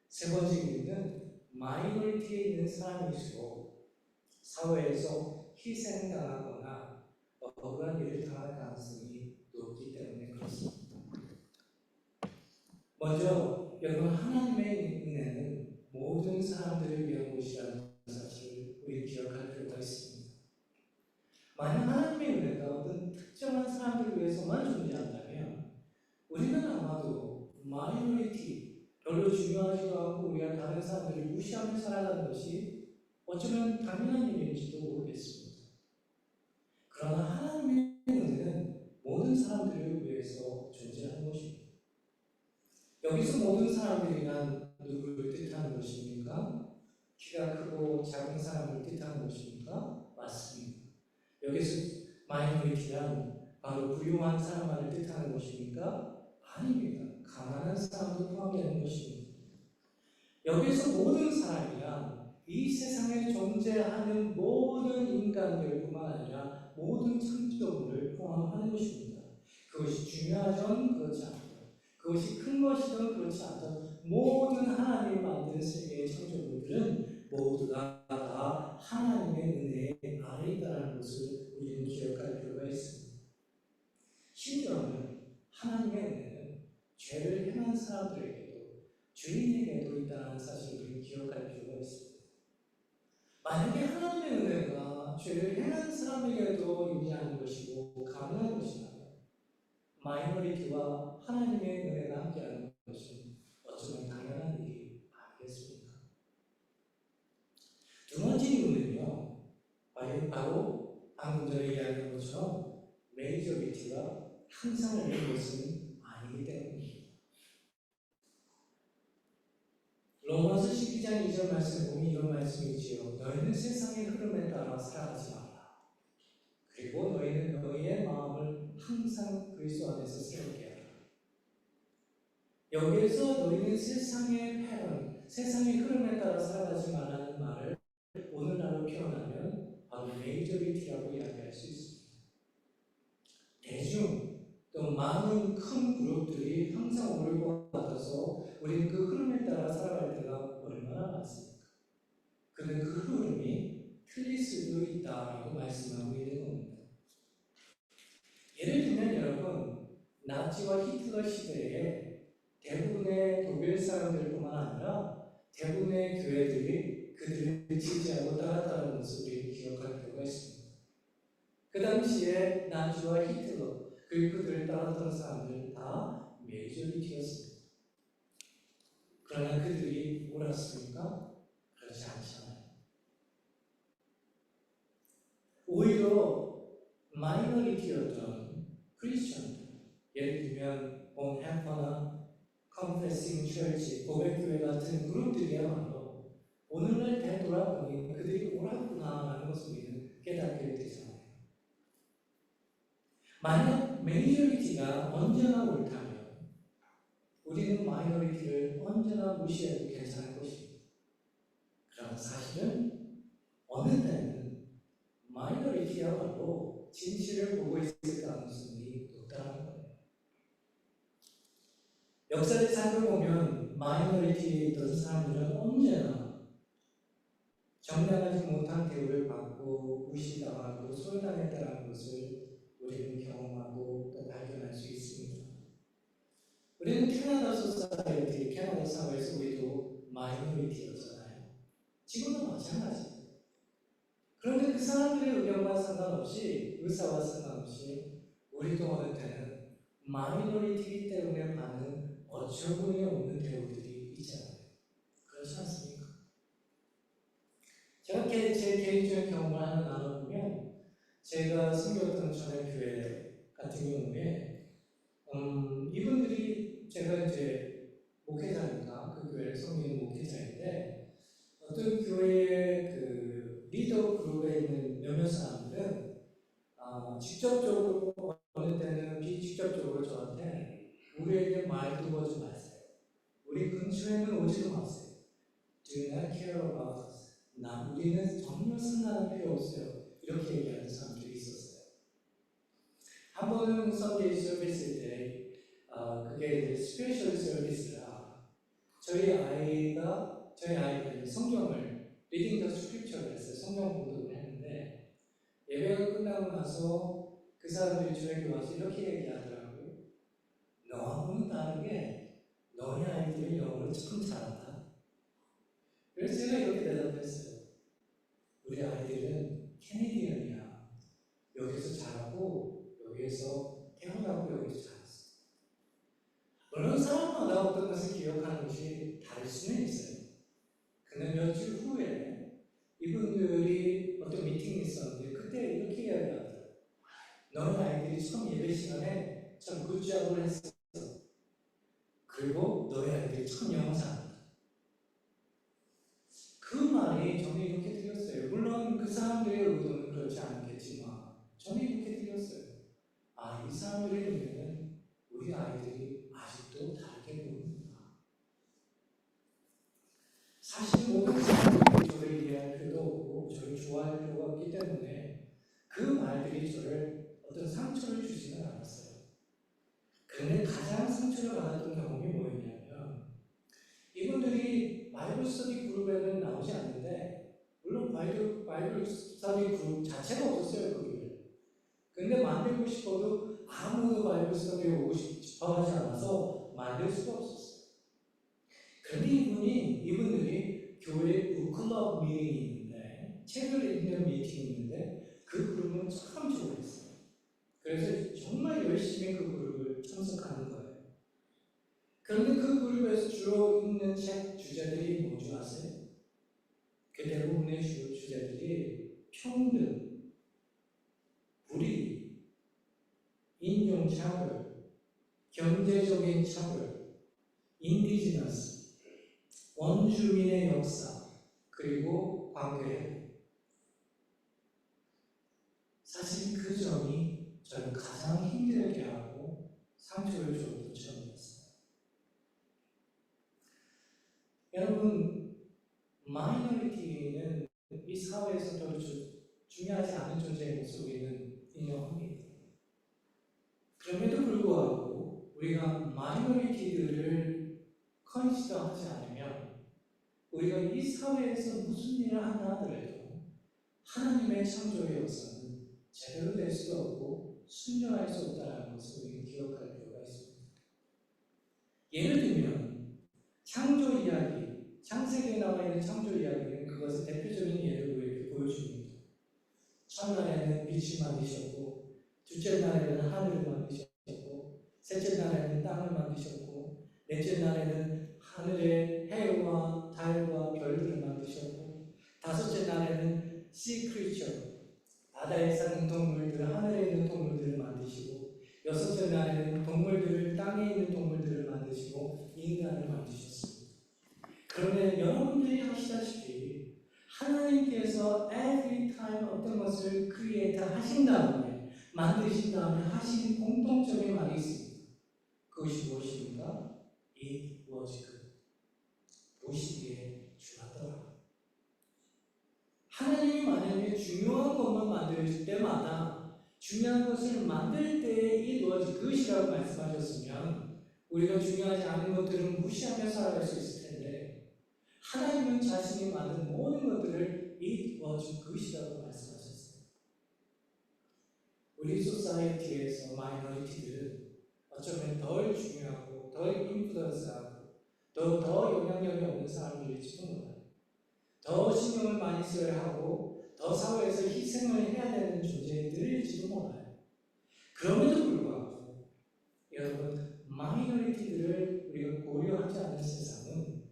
세 번째 이유는 마이너리티에 있는 사람일수록 사회에서 희생당하거나 억울한 일을 당할 가능성이 높기 때문에 그렇습니다. 먼저 여러분, 하나님의 은혜는 모든 사람들을 위한 것이라는 사실을 우리 기억할 필요가 있습니다. 만약 하나님의 은혜가 어떤 특정한 사람들을 위해서만 존재한다면 우리는 아마도 마이너리티, 별로 중요하지도 않고 우리가 다른 사람들을 무시하며 살아가는 것이 어쩌면 당연한 일인지도 모르겠습니다. 그러나 하나님의 은혜는 모든 사람들을 위해서 존재하는 것입니다. 여기서 모든 사람들이란 누구를 뜻하는 것입니까? 키가 크고 작은 사람을 뜻하는 것입니까? 맞습니다. 여기서 마이너리티란 바로 부유한 사람만을 뜻하는 것입니까? 아닙니다. 가난한 사람도 포함되는 것입니다. 여기서 모든 사람이란 이 세상에 존재하는 모든 인간들뿐만 아니라 모든 창조물을 포함하는 것입니다. 그것이 중요하든 그렇지 않든, 그것이 큰 것이든 그렇지 않든, 모든 하나님이 만든 세계의 창조물들은 모두가 다 하나님의 은혜의 아래에 있다는 것을 우리는 기억할 필요가 있습니다. 심지어는 하나님의 은혜는 죄를 행한 사람들에게도 죄인에게도 있다는 사실을 우리는 기억할 필요가 있습니다. 만약에 하나님의 은혜가 죄를 행한 사람에게도 유리한 것이고 가능한 것이라면 마이너리티와 하나님의 은혜가 함께하는 것은 어쩌면 당연한 일이 아니겠습니까? 두 번째 이유는요, 바로 방금 전에 이야기한 것처럼 메이저리티가 항상 있는 것은 아니기 때문입니다. 로마서 12장 2절 말씀에 보면 이런 말씀이 있지요. 너희는 세상의 흐름에 따라 살아가지 말라. 그리고 너희는 너희의 마음을 항상 그리스도 안에서 세우게 하라. 여기에서 너희는 세상의 패런, 세상의 흐름에 따라 살아가지 말라는 말을 오늘날로 표현하면 바로 메이저리티라고 이야기할 수 있습니다. 대중, 또 많은 큰 그룹들이 항상 오를 것 같아서 우리는 그 흐름에 따라 살아갈 때가 얼마나 많습니까? 그런데 그 흐름이 틀릴 수도 있다라고 말씀하고 있는 겁니다. 예를 들면 여러분, 나치와 히틀러 시대에 대부분의 독일 사람들뿐만 아니라 대부분의 교회들이 그들을 지지하고 따랐다는 것을 우리는 기억할 필요가 있습니다. 그 당시에 나치와 히틀러 그리고 그들을 따랐던 사람들은 다 메이저리티였습니다. 그러나 그들이 옳았습니까? 그렇지 않잖아요. 오히려 마이너리티였던 크리스천들, 예를 들면 본햄퍼나 컨페싱 처치, 고백교회 같은 그룹들이야말로 오늘날 되돌아보니 그들이 옳았구나라는 것을 우리는 깨닫게 되잖아요. 만약 메이저리티가 언제나 옳다면 우리는 마이너리티를 언제나 무시해도 괜찮을 것입니다. 그러나 사실은 어느 때는 마이너리티야말로 진실을 보고 있을 가능성이 높다는 거예요. 역사를 살펴보면 마이너리티에 있던 사람들은 언제나 정당하지 못한 대우를 받고 무시당하고 소외당했다는 것을 우리는 경험하고 또 발견할 수 있습니다. 우리는 캐나다 소사이어티, 캐나다 사회에서 우리도 마이너리티였잖아요. 지금도 마찬가지입니다. 그런데 그 사람들의 의견과 상관없이, 의사와 상관없이 우리도 어느 때는 마이너리티이기 때문에 받는 어처구니 없는 대우들이 있잖아요. 그렇지 않습니까? 제가 제 개인적인 경험을 하나 나눠보면, 제가 섬겼던 전에 교회 같은 경우에 이분들이 제가 이제 목회자니까 그 교회를 섬기는 목회자인데, 어떤 교회의 그 리더 그룹에 있는 몇몇 사람들은 직접적으로 어느 때는 비직접적으로 저한테 우리에게 말도 거지 마세요. 우리 근처에는 오지도 마세요. Do not care about us. 우리는 전혀 상관할 필요 없어요. 이렇게 얘기하는 사람들이 있었어요. 한 번은 썬데이 서비스 때 그게 스페셜 서비스라 저희 아이가 성경을 리딩 더 스크립처를 했어요. 성경 공독을 했는데 예배가 끝나고 나서 그 사람들이 저에게 와서 이렇게 얘기하더라고요. 너하고는 다르게 너희 아이들이 영어를 참 잘한다. 그래서 제가 이렇게 대답했어요. 우리 아이들은 캐네디언이야. 여기서 자라고 여기에서 태어나고 여기서 자랐어. 물론 사람마다 어떤 것을 기억하는 것이 다를 수는 있어요. 근데 며칠 후에 이분들이 어떤 미팅이 있었는데 그때 이렇게 이야기하더라고요. 너희 아이들이 처음 예배 시간에 참 굿잡을 했어. 그리고 너희 아이들이 참 영어 잘한다. 그 말이 저는 이렇게 들렸어요. 물론 그 사람들의 의도는 그렇지 않겠지만 저는 이렇게 들렸어요. 이 사람들의 의도는 우리 아이들이 아주 또 다르게 보입니다. 사실 모든 사람들이 저를 이해할 필요도 없고 저를 좋아할 필요가 없기 때문에 그 말들이 저를 어떤 상처를 주지는 않았어요. 그런데 가장 상처를 받았던 경험이 뭐였냐면 이분들이 바이블 스터디 그룹에는 나오지 않는데 물론 바이블 스터디 그룹 자체가 없었어요. 그 교회. 근데 만들고 싶어도 아무도 바이블 스터디에 오고 싶어 하지 않아서 만들 수가 없었어요. 그런데 이분들이 교회에 북클럽 미팅이 있는데 책을 읽는 미팅이 있는데 그 그룹은 참 좋아했어요. 그래서 정말 열심히 그 그룹을 참석하는 거예요. 그런데 그 그룹에서 주로 읽는 책 주제들이 뭔지 아세요? 그 대부분의 주제들이 평등, 불의, 인종차별, 경제적인 차별, 인디지너스, 원주민의 역사, 그리고 관계. 사실 그 점이 저를 가장 힘들게 하고 상처를 줬던 점이었어요. 여러분, 마이너리티는 이 사회에서 별로 중요하지 않은 존재의 모습을 우리는 인정합니다. 그럼에도 불구하고 우리가 마이너리티들을 컨시더하지 않으면 우리가 이 사회에서 무슨 일을 한다 하더라도 하나님의 창조의 역사는 제대로 될 수도 없고 순종할 수 없다는 것을 우리는 기억할 필요가 있습니다. 예를 들면 창조 이야기, 창세기에 나와 있는 창조 이야기는 그것의 대표적인 예를 우리에게 보여줍니다. 첫날에는 빛을 만드셨고, 둘째 날에는 하늘을 만드셨고, 셋째 날에는 땅을 만드셨고, 넷째 날에는 하늘의 해와 달과 별들을 만드셨고, 다섯째 날에는 sea creature, 바다에 사는 동물들, 하늘에 있는 동물들을 만드시고, 여섯째 날에는 동물들을, 땅에 있는 동물들을 만드시고, 인간을 만드셨습니다. 그런데 여러분들이 아시다시피 하나님께서 every time 어떤 것을 create 하신 다음에, 만드신 다음에 하신 공통적인 말이 있습니다. 그것이 무엇입니까? It was good. 보시기에 좋았더라. 하나님이 만약에 중요한 것만 만들 때마다 중요한 것을 만들 때에 it was good이라고 말씀하셨으면 우리가 중요하지 않은 것들은 무시하며 살아갈 수 있을 텐데 하나님은 자신이 만든 모든 것들을 it was good이라고 말씀하셨어요. 우리 소사이어티에서 마이너리티들은 어쩌면 덜 중요하고 덜 인플루언스하고 더 영향력이 없는 사람들일지도 몰라요. 더 신경을 많이 써야 하고 더 사회에서 희생을 해야 되는 존재들일지도 몰라요. 그럼에도 불구하고 여러분 마이너리티들을 우리가 고려하지 않는 세상은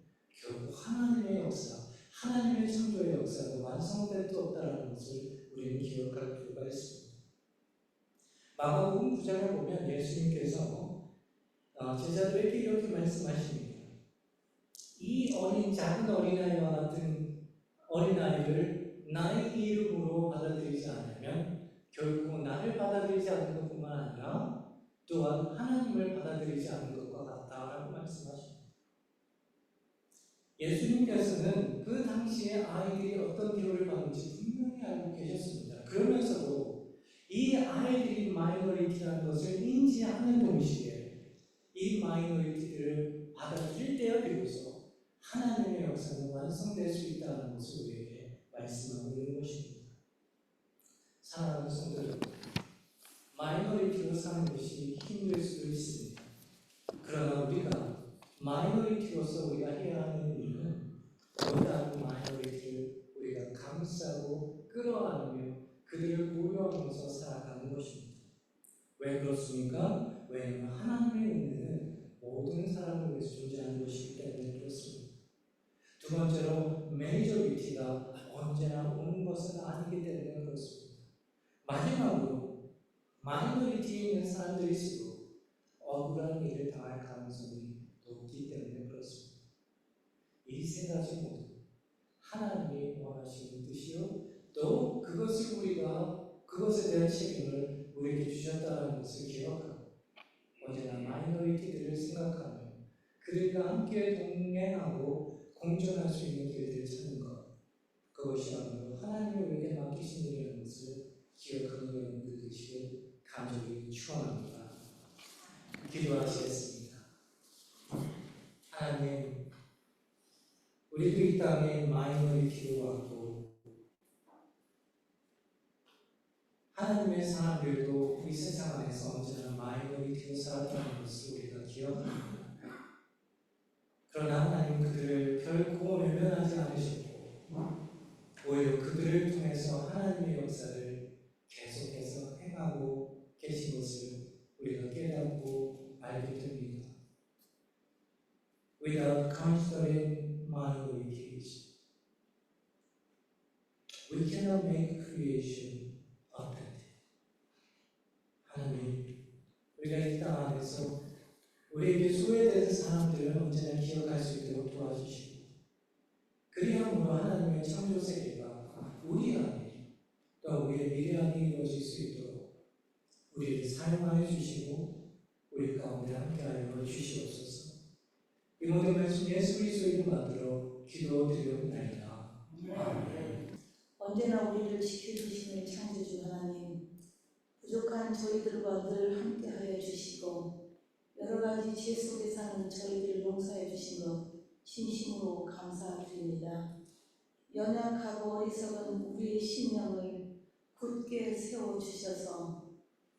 결국 하나님의 역사, 하나님의 창조의 역사가 완성될 수 없다는 것을 우리는 기억할 필요가 있습니다. 마가복음 9장을 보면 예수님께서 제자들에게 이렇게 말씀하십니다. 이 작은 어린아이와 같은 어린아이를 나의 이름으로 받아들이지 않으면 결국 나를 받아들이지 않는 것뿐만 아니라 또한 하나님을 받아들이지 않는 것과 같다라고 말씀하십니다. 예수님께서는 그 당시에 아이들이 어떤 교육을 받는지 분명히 알고 계셨습니다. 그러면서도 이 아이들이 마이너리티라는 것을 인지하는 동시에 이 마이너리티들을 받아들일 때야 비로소 하나님의 역사는 완성될 수 있다는 것을 우리에게 말씀하고 있는 것입니다. 사랑하는 성도들, 마이너리티로 사는 것이 힘들 수도 있습니다. 그러나 우리가 마이너리티로서 우리가 해야 하는 일은 보다 마이너리티를 우리가 감싸고 끌어안으며 그들을 보호하면서 살아가는 것입니다. 왜 그렇습니까? 왜냐하면 하나님의 은혜는 모든 사람을 위해서 존재하는 것이기 때문에 그렇습니다. 두 번째로 메이저리티가 언제나 오는 것은 아니기 때문에 그렇습니다. 마지막으로 마이너리티에 있는 사람들일수록 억울한 일을 당할 가능성이 높기 때문에 그렇습니다. 이 세 가지 모두 하나님이 원하시는 뜻이요 또 그것을 우리가 그것에 대한 책임을 우리에게 주셨다는 것을 기억하고 언제나 마이너리티들을 생각하며 그들과 함께 동행하고 공존할 수 있는 길들을 찾는 것, 그것이야말로 하나님이 우리에게 맡기신 일이라는 것을 기억하는 여러분들 되시길 간절히 축원합니다. 기도하시겠습니다. 하나님, 우리도 이 땅에 마이너리티로 왔고 하나님의 사람들도 이 세상 안에서 언제나 마이너리티로 살았다는 것을 우리가 기억합니다. 그러나 하나님 그들을 결코 외면하지 않으셨고 오히려 그들을 통해서 하나님의 역사를 계속해서 행하고 계신 것을 우리가 깨닫고 알게 됩니다. Without considering minorities, we cannot make creation authentic. 하나님, 우리가 이 땅 안에서 우리에게 소외된 사람들을 언제나 기억할 수 있도록 도와주시고 그리함으로 하나님의 창조 세계가 우리 안에 또 우리의 미래 안에 이루어질 수 있도록 우리를 사용하여 주시고 우리 가운데 함께하여 주시옵소서. 이 모든 말씀 예수 그리스도 이름 받들어 기도드리옵나이다. 언제나 우리를 지켜주시는 창조주 하나님, 부족한 저희들과 늘 함께하여 주시고 여러 가지 죄 속에 사는 저희들을 용서해 주신 것 진심으로 감사드립니다. 연약하고 어리석은 우리의 심령을 굳게 세워주셔서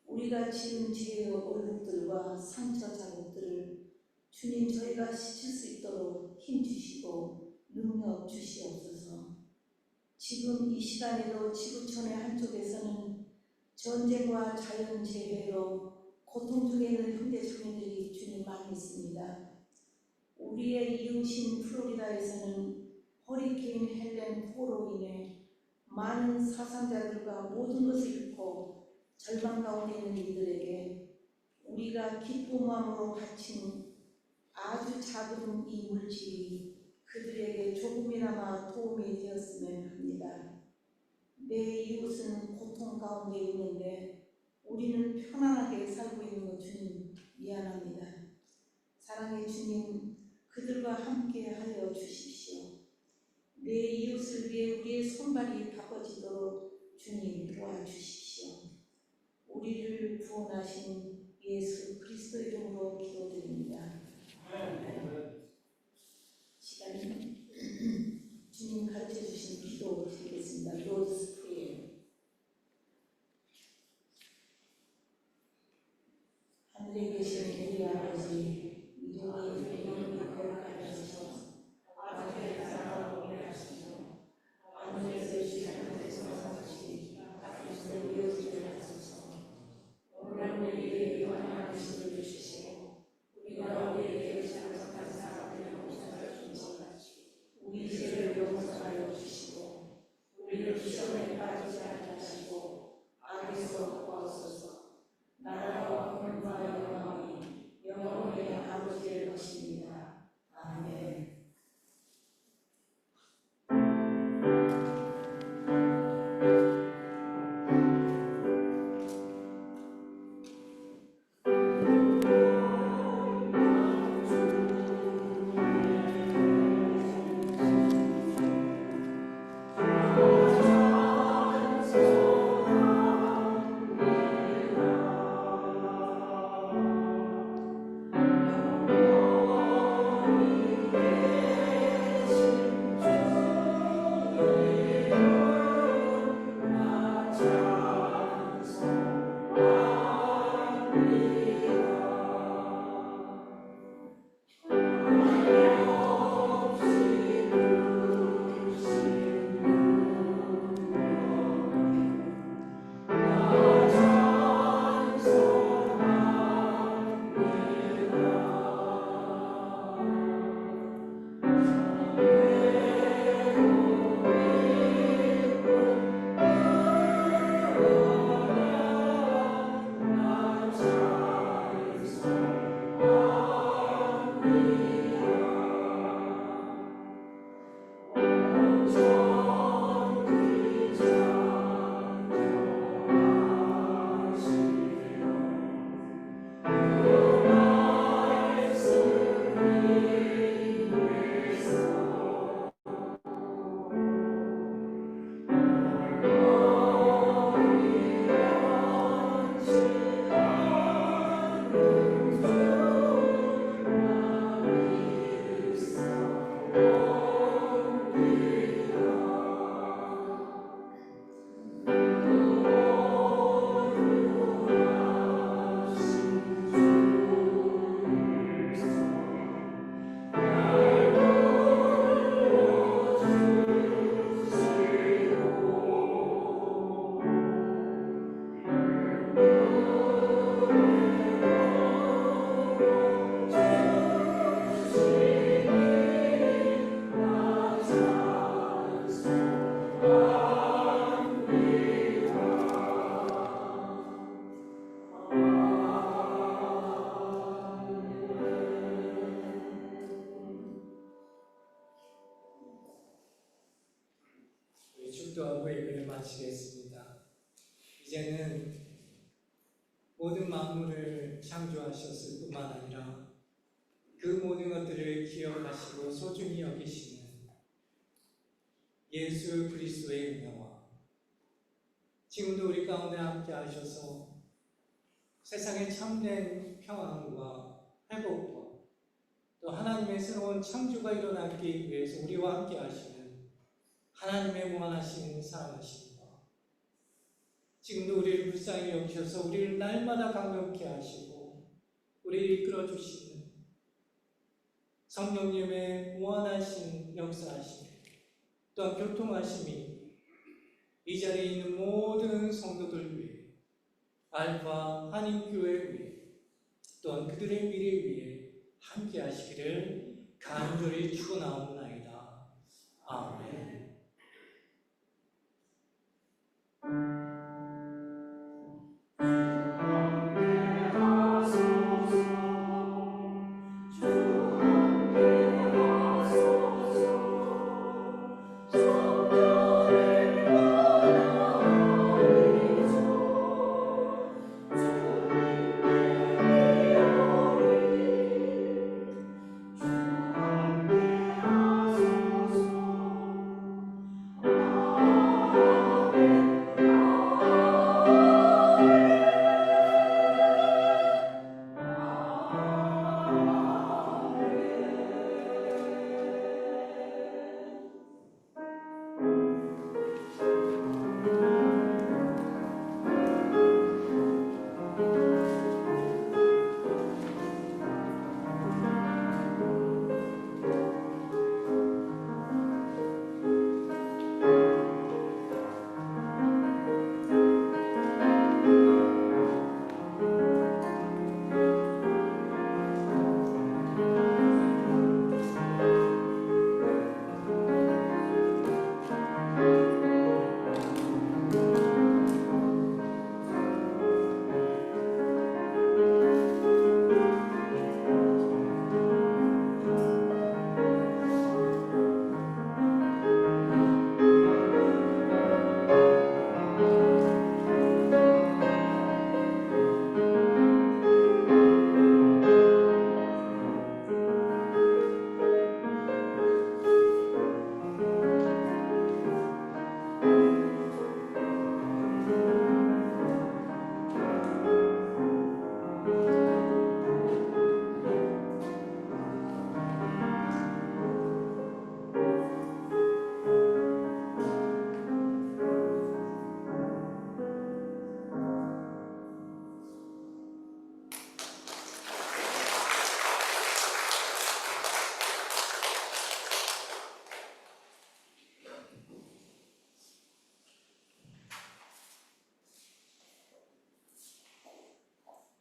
우리가 지은 죄의 얼룩들과 상처 자국들을 주님 저희가 씻을 수 있도록 힘주시고 능력 주시옵소서. 지금 이 시간에도 지구촌의 한쪽에서는 전쟁과 자연재해로 고통 중에 있는 현대 주민들이 주님 많이 있습니다. 우리의 이웃인 플로리다에서는 허리케인 헬렌 포로 인해 많은 사상자들과 모든 것을 잃고 절망 가운데 있는 이들에게 우리가 기쁜 마음으로 바친 아주 작은 이 물질이 그들에게 조금이나마 도움이 되었으면 합니다. 내 이웃은 고통 가운데 있는데 우리는 편안하게 살고 있는 것 주님 미안합니다. 사랑의 주님, 그들과 함께 하여 주십시오. 내 이웃을 위해 우리의 손발이 바꿔지도록 주님 도와주십시오. 우리를 구원하신 예수 그리스도 이름으로 기도드립니다. 시간은 주님 가르쳐 주신 기도 드리겠습니다. Lord's Prayer. 하늘에 계신 우리 아버지, 이름이 거룩하게 하소서. 아버지의 나라가 오게 하소서. 하늘에서 주시는 것과 같이 땅에서 이루어지게 하소서. 오늘 우리에게 영원한 음식을 주시고 우리가 우리에게 잘못한 사람들을 용서하여 준 것 같이 우리 죄를 용서하여 주시고 우리를 시험에 빠지지 않게 하시고 악에서 구하소서. 나라와 권능과 영광이 영원히 아버지의 것입니다. 기도하고 예배를 마치겠습니다. 이제는 모든 만물을 창조하셨을 뿐만 아니라 그 모든 것들을 기억하시고 소중히 여기시는 예수 그리스도의 은혜와 지금도 우리 가운데 함께 하셔서 세상의 참된 평안과 회복과 또 하나님의 새로운 창조가 일어나기 위해서 우리와 함께 하시는 하나님의 무한하신 사랑하심과 지금도 우리를 불쌍히 여기셔서 우리를 날마다 강력케 하시고 우리를 이끌어 주시는 성령님의 무한하신 역사하심 또한 교통하심이 이 자리에 있는 모든 성도들 위해 알파 한인교회 위해 또한 그들의 미래 위해 함께 하시기를 간절히 축원하옵나이다. 아멘.